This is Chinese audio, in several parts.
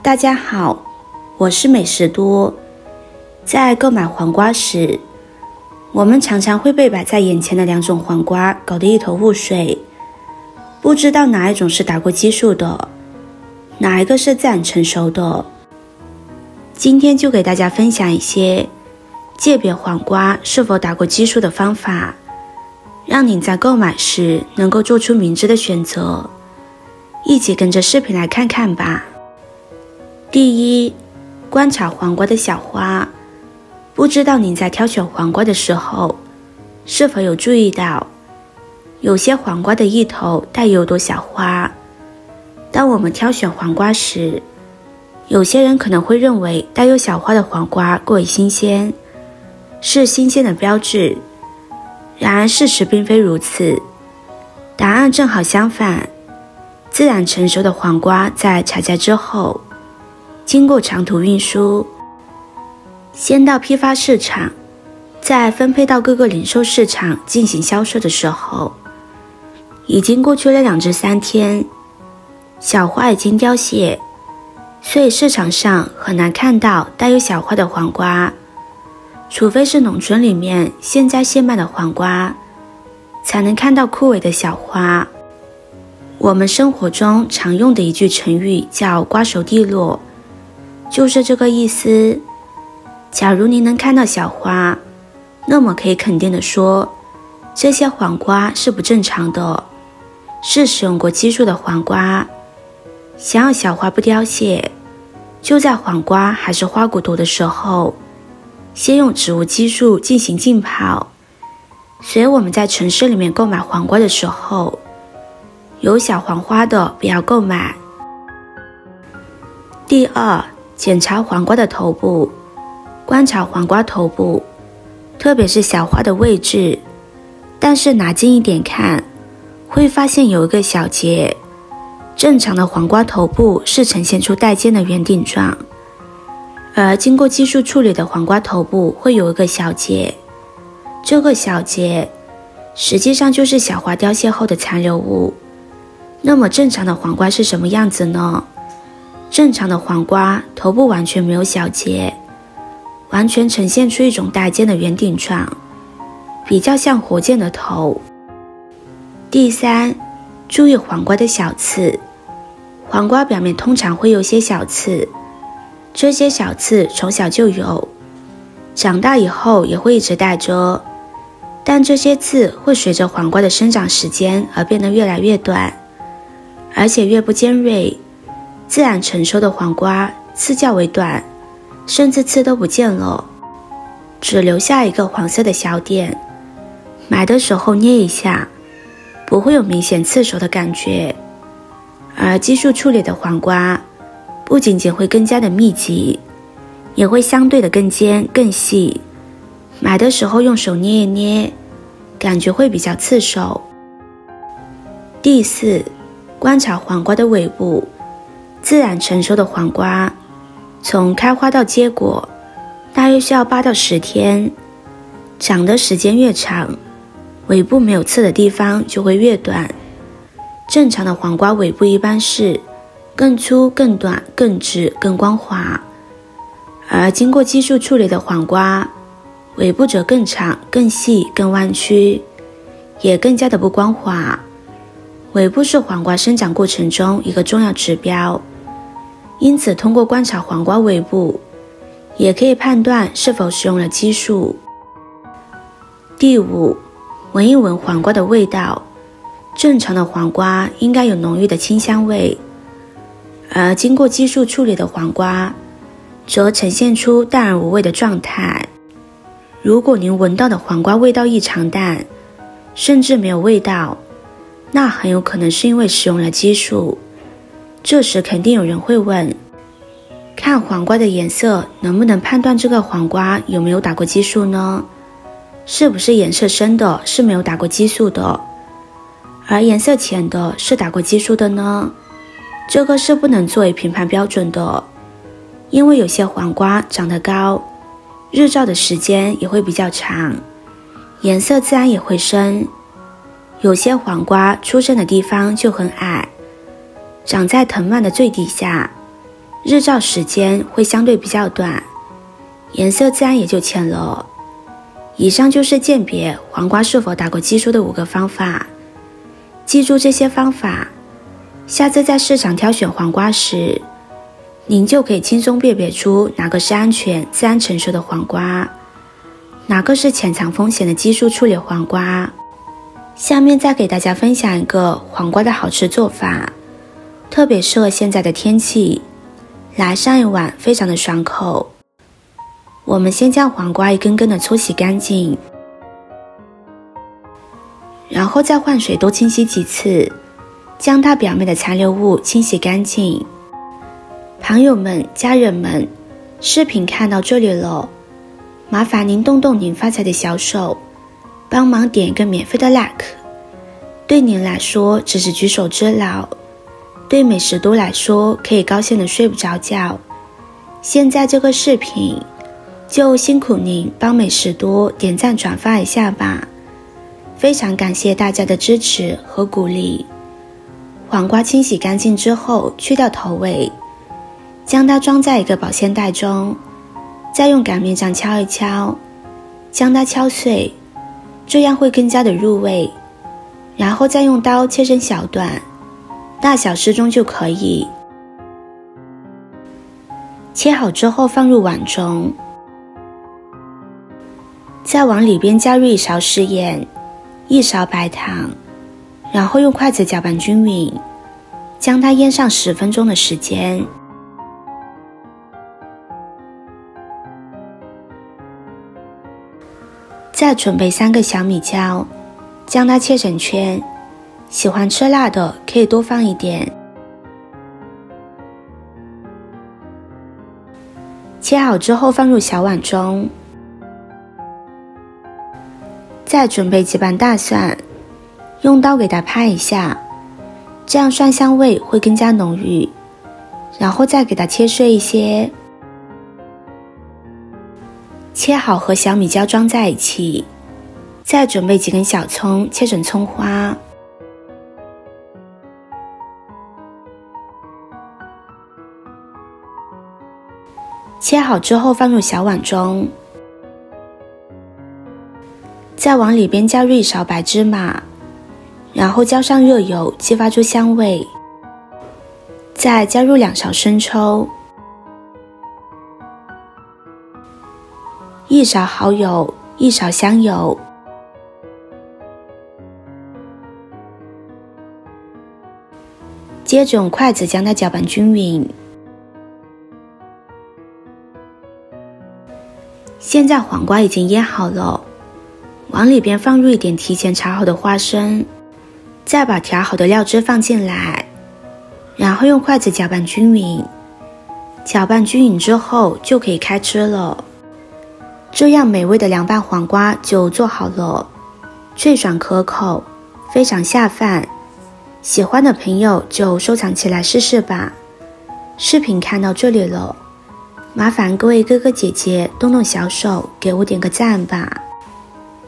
大家好，我是美食多。在购买黄瓜时，我们常常会被摆在眼前的两种黄瓜搞得一头雾水，不知道哪一种是打过激素的，哪一个是自然成熟的。今天就给大家分享一些鉴别黄瓜是否打过激素的方法，让你在购买时能够做出明智的选择。一起跟着视频来看看吧。第一，观察黄瓜的小花。不知道您在挑选黄瓜的时候，是否有注意到，有些黄瓜的一头带有朵小花。当我们挑选黄瓜时，有些人可能会认为带有小花的黄瓜过于新鲜，是新鲜的标志。然而事实并非如此，答案正好相反。自然成熟的黄瓜在采摘之后，经过长途运输，先到批发市场，再分配到各个零售市场进行销售的时候，已经过去了2至3天，小花已经凋谢，所以市场上很难看到带有小花的黄瓜，除非是农村里面现摘现卖的黄瓜，才能看到枯萎的小花。我们生活中常用的一句成语叫瓜熟蒂落，就是这个意思。假如您能看到小花，那么可以肯定的说，这些黄瓜是不正常的，是使用过激素的黄瓜。想要小花不凋谢，就在黄瓜还是花骨朵的时候，先用植物激素进行浸泡。所以我们在城市里面购买黄瓜的时候，有小黄花的不要购买。第二，检查黄瓜的头部。观察黄瓜头部，特别是小花的位置，但是拿近一点看，会发现有一个小节。正常的黄瓜头部是呈现出带尖的圆顶状，而经过激素处理的黄瓜头部会有一个小节，这个小节实际上就是小花凋谢后的残留物。那么正常的黄瓜是什么样子呢？正常的黄瓜头部完全没有小节，完全呈现出一种带尖的圆顶状，比较像火箭的头。第三，注意黄瓜的小刺。黄瓜表面通常会有些小刺，这些小刺从小就有，长大以后也会一直带着，但这些刺会随着黄瓜的生长时间而变得越来越短，而且越不尖锐。自然成熟的黄瓜刺较为短，甚至刺都不见了，只留下一个黄色的小点。买的时候捏一下，不会有明显刺熟的感觉。而激素处理的黄瓜不仅仅会更加的密集，也会相对的更尖更细，买的时候用手捏一捏，感觉会比较刺手。第四，观察黄瓜的尾部。自然成熟的黄瓜从开花到结果大约需要8到10天，长的时间越长，尾部没有刺的地方就会越短。正常的黄瓜尾部一般是更粗更短更直更光滑，而经过激素处理的黄瓜尾部则更长更细更弯曲，也更加的不光滑。尾部是黄瓜生长过程中一个重要指标，因此通过观察黄瓜尾部，也可以判断是否使用了激素。第五，闻一闻黄瓜的味道。正常的黄瓜应该有浓郁的清香味，而经过激素处理的黄瓜则呈现出淡而无味的状态。如果您闻到的黄瓜味道异常淡，甚至没有味道，那很有可能是因为使用了激素。这时肯定有人会问，看黄瓜的颜色能不能判断这个黄瓜有没有打过激素呢？是不是颜色深的是没有打过激素的，而颜色浅的是打过激素的呢？这个是不能作为评判标准的，因为有些黄瓜长得高，日照的时间也会比较长，颜色自然也会深。有些黄瓜出生的地方就很矮，长在藤蔓的最底下，日照时间会相对比较短，颜色自然也就浅了。以上就是鉴别黄瓜是否打过激素的5个方法。记住这些方法，下次在市场挑选黄瓜时，您就可以轻松辨别出哪个是安全自然成熟的黄瓜，哪个是潜藏风险的激素处理黄瓜。下面再给大家分享一个黄瓜的好吃做法，特别适合现在的天气，来上一碗非常的爽口。我们先将黄瓜一根根的粗洗干净，然后再换水多清洗几次，将它表面的残留物清洗干净。朋友们、家人们，视频看到这里了，麻烦您动动您发财的小手，帮忙点一个免费的 like。 对您来说只是举手之劳，对美食多来说可以高兴的睡不着觉。现在这个视频就辛苦您帮美食多点赞转发一下吧，非常感谢大家的支持和鼓励。黄瓜清洗干净之后去掉头尾，将它装在一个保鲜袋中，再用擀面杖敲一敲，将它敲碎，这样会更加的入味。然后再用刀切成小段，大小适中就可以。切好之后放入碗中，再往里边加入1勺食盐、1勺白糖，然后用筷子搅拌均匀，将它腌上10分钟的时间。再准备3个小米椒，将它切成圈，喜欢吃辣的可以多放一点。切好之后放入小碗中，再准备几瓣大蒜，用刀给它拍一下，这样蒜香味会更加浓郁，然后再给它切碎一些。切好和小米椒装在一起，再准备几根小葱切成葱花。切好之后放入小碗中，再往里边加入1勺白芝麻，然后浇上热油，激发出香味。再加入2勺生抽，1勺蚝油，1勺香油。接着用筷子将它搅拌均匀。现在黄瓜已经腌好了，往里边放入一点提前炒好的花生，再把调好的料汁放进来，然后用筷子搅拌均匀。搅拌均匀之后就可以开吃了。这样美味的凉拌黄瓜就做好了，脆爽可口，非常下饭。喜欢的朋友就收藏起来试试吧。视频看到这里了，麻烦各位哥哥姐姐动动小手给我点个赞吧。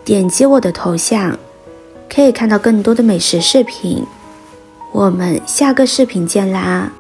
点击我的头像，可以看到更多的美食视频。我们下个视频见啦！